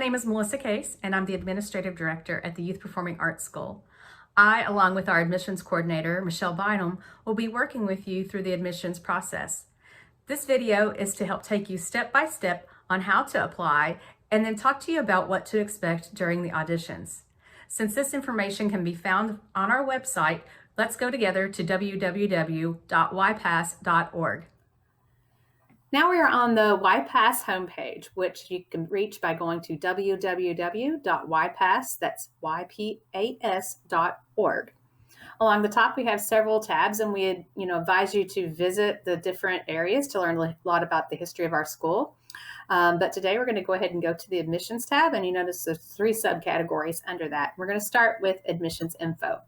name is Melissa Case, and I'm the Administrative Director at the Youth Performing Arts School. I, along with our admissions coordinator, Michelle Bynum, will be working with you through the admissions process. This video is to help take you step by step on how to apply and then talk to you about what to expect during the auditions. Since this information can be found on our website, let's go together to www.ypas.org. Now we are on the YPAS homepage, which you can reach by going to www.ypas, that's YPAS.org. Along the top, we have several tabs, and we advise you to visit the different areas to learn a lot about the history of our school. But today we're going to go ahead and go to the admissions tab, and you notice there's 3 subcategories under that. We're going to start with admissions info.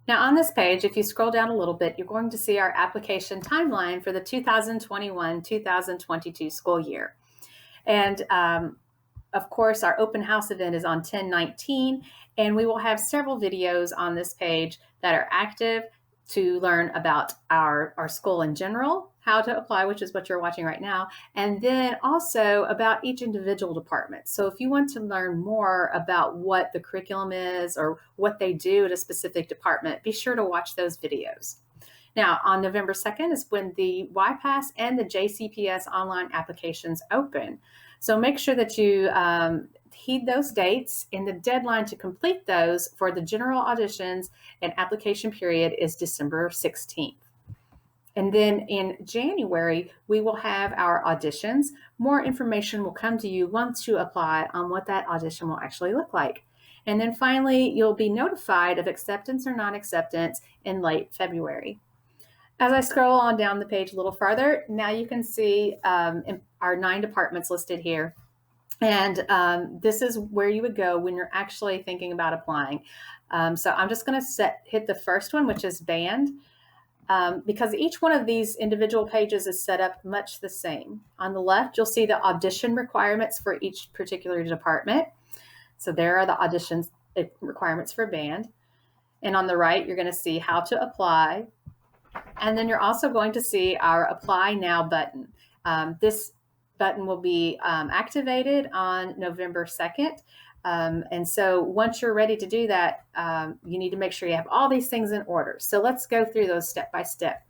Now on this page, if you scroll down a little bit, you're going to see our application timeline for the 2021-2022 school year. And of course, our open house event is on 10/19, and we will have several videos on this page that are active to learn about our school in general, how to apply, which is what you're watching right now, and then also about each individual department. So if you want to learn more about what the curriculum is or what they do at a specific department, be sure to watch those videos. Now, on November 2nd is when the YPAS and the JCPS online applications open. So make sure that you heed those dates, and the deadline to complete those for the general auditions and application period is December 16th. And then in January, we will have our auditions. More information will come to you once you apply on what that audition will actually look like. And then finally, you'll be notified of acceptance or non-acceptance in late February. As I scroll on down the page a little farther, now you can see our 9 departments listed here. And this is where you would go when you're actually thinking about applying. So I'm just going to hit the first one, which is band, because each one of these individual pages is set up much the same. On the left, you'll see the audition requirements for each particular department. So there are the audition requirements for band. And on the right, you're going to see how to apply. And then you're also going to see our Apply Now button. This button will be activated on November 2nd. And so once you're ready to do that, you need to make sure you have all these things in order. So let's go through those step by step.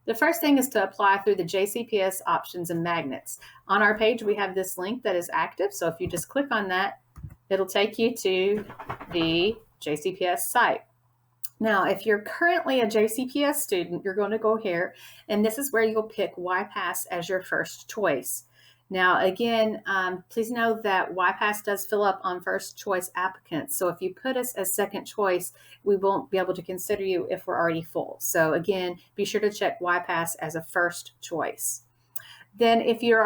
The first thing is to apply through the JCPS options and magnets. On our page, we have this link that is active. So if you just click on that, it'll take you to the JCPS site. Now, if you're currently a JCPS student, you're going to go here, and this is where you'll pick YPAS as your first choice. Now, again, please know that YPAS does fill up on first choice applicants. So if you put us as second choice, we won't be able to consider you if we're already full. So again, be sure to check YPAS as a first choice. Then if you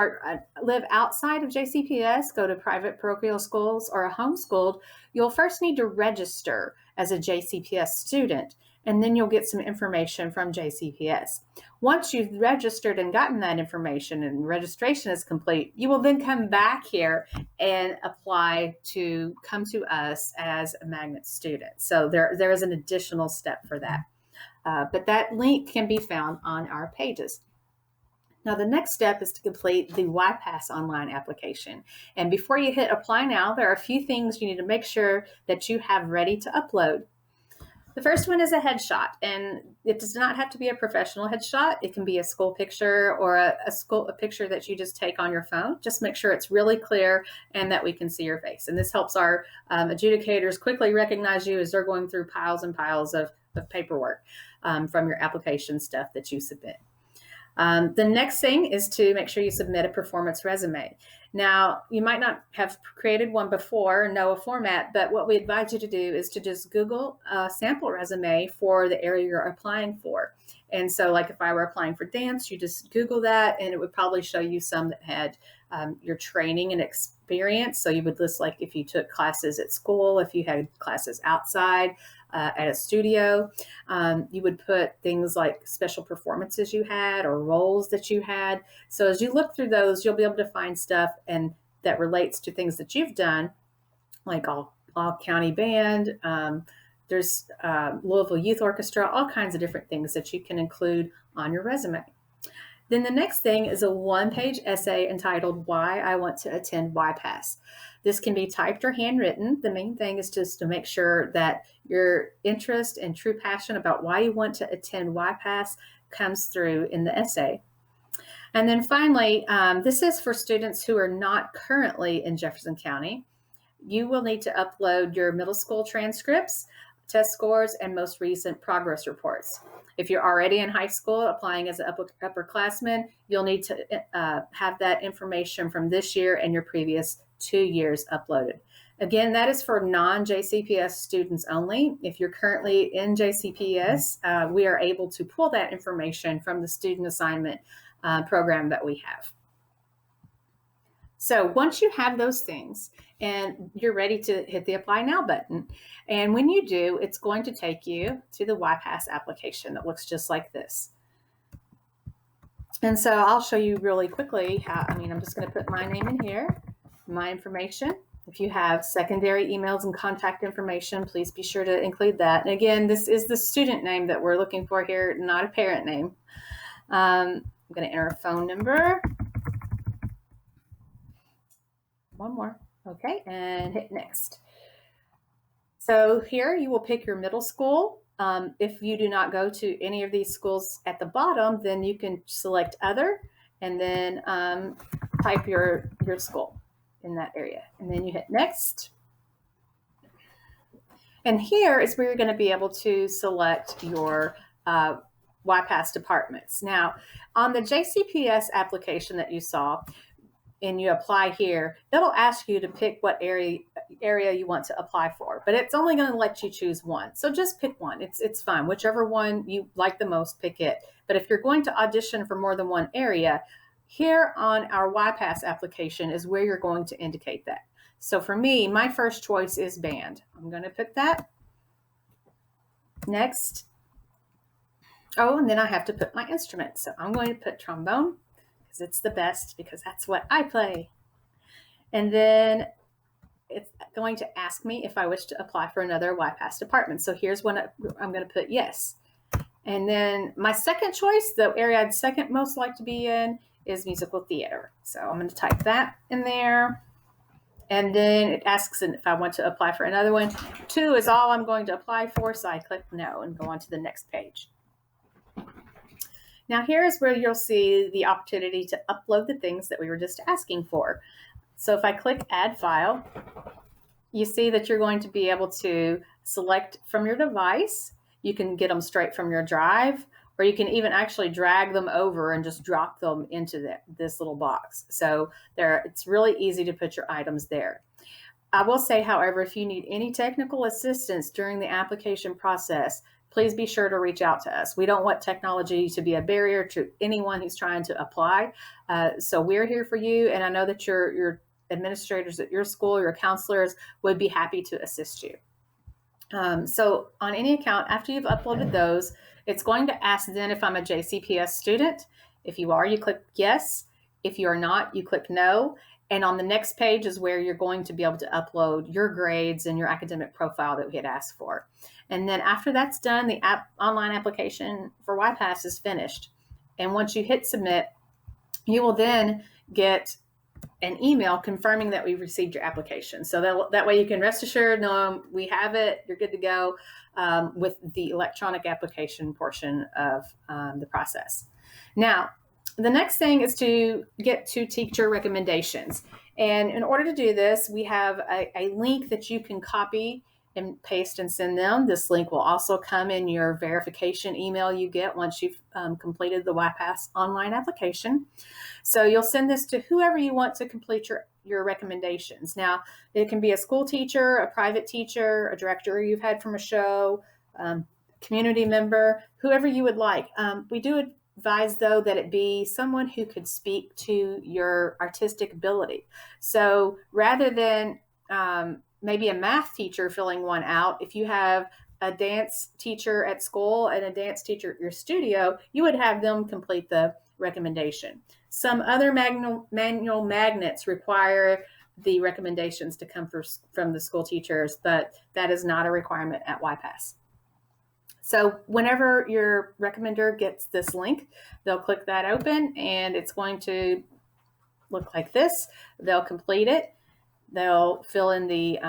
live outside of JCPS, go to private parochial schools or a homeschooled, you'll first need to register as a JCPS student, and then you'll get some information from JCPS. Once you've registered and gotten that information and registration is complete, you will then come back here and apply to come to us as a magnet student. So there is an additional step for that. But that link can be found on our pages. Now, the next step is to complete the YPAS online application. And before you hit apply now, there are a few things you need to make sure that you have ready to upload. The first one is a headshot, and it does not have to be a professional headshot. It can be a school picture or a picture that you just take on your phone. Just make sure it's really clear and that we can see your face. And this helps our adjudicators quickly recognize you as they're going through piles and piles of paperwork from your application stuff that you submit. The next thing is to make sure you submit a performance resume. Now, you might not have created one before, know a format, but what we advise you to do is to just Google a sample resume for the area you're applying for. And so like if I were applying for dance, you just Google that, and it would probably show you some that had your training and experience. So you would list like if you took classes at school, if you had classes outside, at a studio. You would put things like special performances you had or roles that you had. So as you look through those, you'll be able to find stuff and that relates to things that you've done, like all county band. There's Louisville Youth Orchestra, all kinds of different things that you can include on your resume. Then the next thing is a one-page essay entitled Why I Want to Attend YPAS. This can be typed or handwritten. The main thing is just to make sure that your interest and true passion about why you want to attend YPAS comes through in the essay. And then finally, this is for students who are not currently in Jefferson County. You will need to upload your middle school transcripts, test scores, and most recent progress reports. If you're already in high school applying as an upperclassman, you'll need to have that information from this year and your previous 2 years uploaded. Again, that is for non-JCPS students only. If you're currently in JCPS, we are able to pull that information from the student assignment program that we have. So once you have those things and you're ready to hit the Apply Now button, and when you do, it's going to take you to the YPAS application that looks just like this. And so I'll show you really quickly how, I'm just going to put my name in here, my information. If you have secondary emails and contact information, please be sure to include that. And again, this is the student name that we're looking for here, not a parent name. I'm going to enter a phone number. One more. Okay, and hit next. So here you will pick your middle school. If you do not go to any of these schools at the bottom, then you can select other and then type your school in that area. And then you hit next. And here is where you're going to be able to select your YPAS departments. Now, on the JCPS application that you saw, and you apply here, it'll ask you to pick what area you want to apply for, but it's only going to let you choose one. So just pick one. It's fine. Whichever one you like the most, pick it. But if you're going to audition for more than one area, here on our YPAS application is where you're going to indicate that. So for me, my first choice is band. I'm going to put that. Next. Oh, and then I have to put my instrument. So I'm going to put trombone, because it's the best, because that's what I play. And then it's going to ask me if I wish to apply for another YPAS department. So here's when I'm going to put yes. And then my second choice, the area I'd second most like to be in, is musical theater. So I'm going to type that in there. And then it asks if I want to apply for another one. 2 is all I'm going to apply for, so I click no and go on to the next page. Now here's where you'll see the opportunity to upload the things that we were just asking for. So if I click Add File, you see that you're going to be able to select from your device. You can get them straight from your drive, or you can even actually drag them over and just drop them into this little box. So it's really easy to put your items there. I will say, however, if you need any technical assistance during the application process, please be sure to reach out to us. We don't want technology to be a barrier to anyone who's trying to apply. So we're here for you, and I know that your administrators at your school, your counselors would be happy to assist you. So on any account, after you've uploaded those, it's going to ask then if I'm a JCPS student. If you are, you click yes. If you are not, you click no. And on the next page is where you're going to be able to upload your grades and your academic profile that we had asked for. And then after that's done, the online application for YPAS is finished. And once you hit submit, you will then get an email confirming that we've received your application. So that way you can rest assured, no, we have it, you're good to go with the electronic application portion of the process. Now, the next thing is to get to teacher recommendations. And in order to do this, we have a link that you can copy and paste and send them. This link will also come in your verification email you get once you've completed the YPAS online application. So you'll send this to whoever you want to complete your recommendations. Now, it can be a school teacher, a private teacher, a director you've had from a show, community member, whoever you would like. We do advise, though, that it be someone who could speak to your artistic ability. So rather than maybe a math teacher filling one out, if you have a dance teacher at school and a dance teacher at your studio, you would have them complete the recommendation. Some other manual magnets require the recommendations to come from the school teachers, but that is not a requirement at YPAS. So whenever your recommender gets this link, they'll click that open and it's going to look like this. They'll complete it. They'll fill in the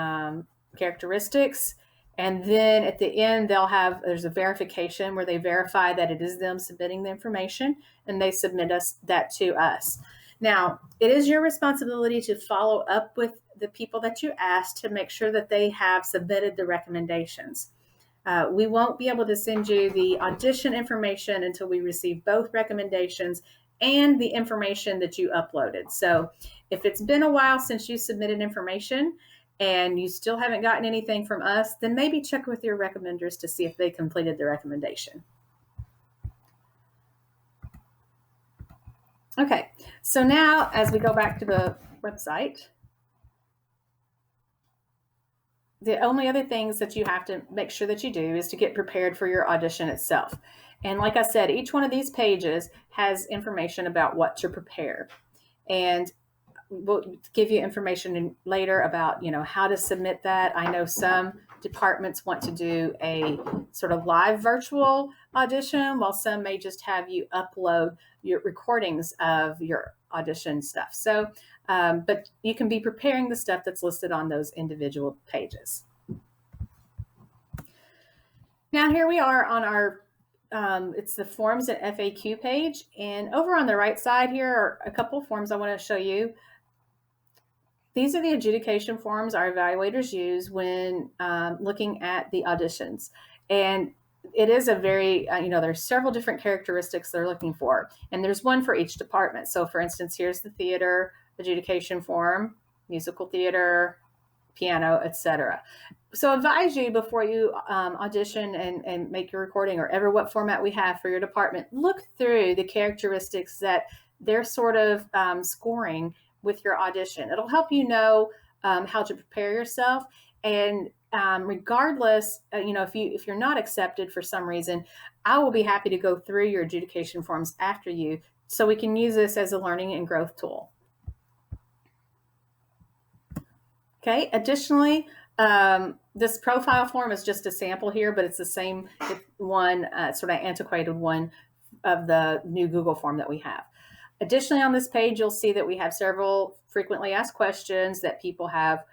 characteristics. And then at the end, there's a verification where they verify that it is them submitting the information, and they submit that to us. Now, it is your responsibility to follow up with the people that you asked to make sure that they have submitted the recommendations. We won't be able to send you the audition information until we receive both recommendations and the information that you uploaded. So if it's been a while since you submitted information and you still haven't gotten anything from us, then maybe check with your recommenders to see if they completed the recommendation. Okay, so now as we go back to the website, the only other things that you have to make sure that you do is to get prepared for your audition itself. And like I said, each one of these pages has information about what to prepare. And we'll give you information later about, how to submit that. I know some departments want to do a sort of live virtual audition, while some may just have you upload your recordings of your audition stuff. So, but you can be preparing the stuff that's listed on those individual pages. Now here we are on our it's the forms and FAQ page, and over on the right side here are a couple of forms I want to show you. These are the adjudication forms our evaluators use when looking at the auditions. And it is a very, there's several different characteristics they're looking for, and there's one for each department. So for instance, here's the theater adjudication form, musical theater, piano, etc. So advise you before you audition and make your recording, or ever what format we have for your department, look through the characteristics that they're sort of scoring with your audition. It'll help you know how to prepare yourself. And regardless, if you're not accepted for some reason, I will be happy to go through your adjudication forms after you, so we can use this as a learning and growth tool. Okay, additionally, this profile form is just a sample here, but it's the same one, sort of antiquated one of the new Google form that we have. Additionally, on this page, you'll see that we have several frequently asked questions that people have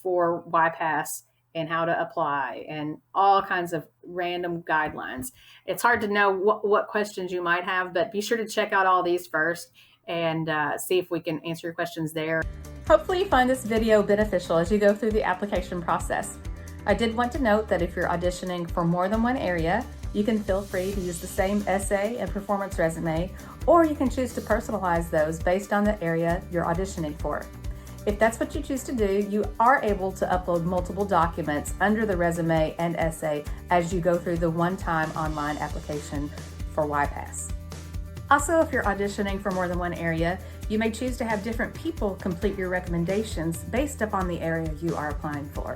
for YPAS and how to apply, and all kinds of random guidelines. It's hard to know what questions you might have, but be sure to check out all these first and see if we can answer your questions there. Hopefully you find this video beneficial as you go through the application process. I did want to note that if you're auditioning for more than one area, you can feel free to use the same essay and performance resume, or you can choose to personalize those based on the area you're auditioning for. If that's what you choose to do, you are able to upload multiple documents under the resume and essay as you go through the one-time online application for YPAS. Also, if you're auditioning for more than one area, you may choose to have different people complete your recommendations based upon the area you are applying for.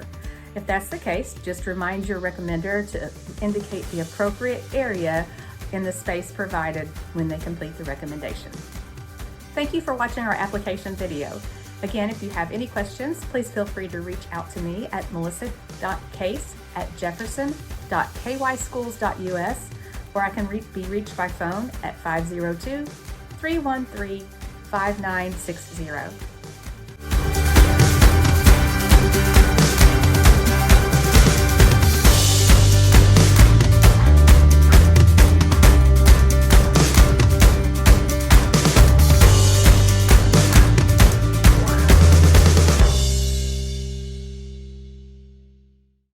If that's the case, just remind your recommender to indicate the appropriate area in the space provided when they complete the recommendation. Thank you for watching our application video. Again, if you have any questions, please feel free to reach out to me at melissa.case@jefferson.kyschools.us, or I can be reached by phone at 502-313-5960.